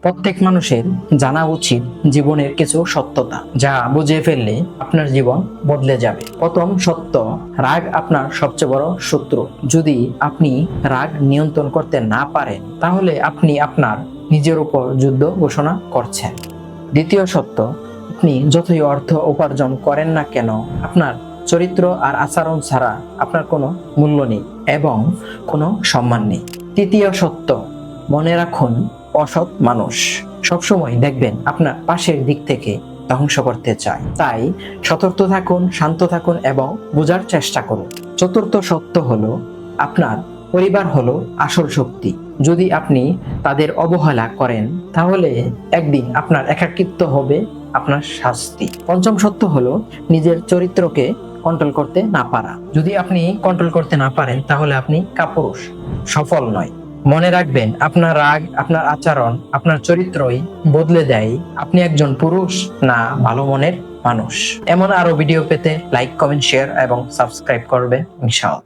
প্রত্যেক মানুষের জানা উচিত জীবনের কিছু সত্যতা, যা বুঝে ফেললে আপনার জীবন বদলে যাবে। প্রথম সত্য, রাগ আপনার সবচেয়ে বড় শত্রু। যদি আপনি রাগ নিয়ন্ত্রণ করতে না পারেন, তাহলে আপনি আপনার নিজের উপর যুদ্ধ ঘোষণা করছেন। দ্বিতীয় সত্য, আপনি যতই অর্থ উপার্জন করেন না কেন, আপনার চরিত্র আর আচরণ ছাড়া আপনার কোনো মূল্য নেই এবং কোনো সম্মান নেই। তৃতীয় সত্য, মনে রাখুন, অসৎ মানুষ সবসময় দেখবেন আপনার পাশের দিক থেকে ধ্বংস করতে চায়। তাই সতর্ক থাকুন, শান্ত থাকুন এবং বোঝার চেষ্টা করুন। চতুর্থ সত্য হলো, আপনার পরিবার হলো আসল শক্তি। যদি আপনি তাদের অবহেলা করেন, তাহলে একদিন আপনার একাকিত্ব হবে আপনার শাস্তি। পঞ্চম সত্য হলো, নিজের চরিত্রকে কন্ট্রোল করতে না পারা। যদি আপনি কন্ট্রোল করতে না পারেন, তাহলে আপনি কাপুরুষ, সফল নয়। মনে রাখবেন, আপনার রাগ, আপনার আচরণ, আপনার চরিত্রই বদলে দেয় আপনি একজন পুরুষ না ভালো মনের মানুষ। এমন আরো ভিডিও পেতে লাইক, কমেন্ট, শেয়ার এবং সাবস্ক্রাইব করবে ইনশাআল্লাহ।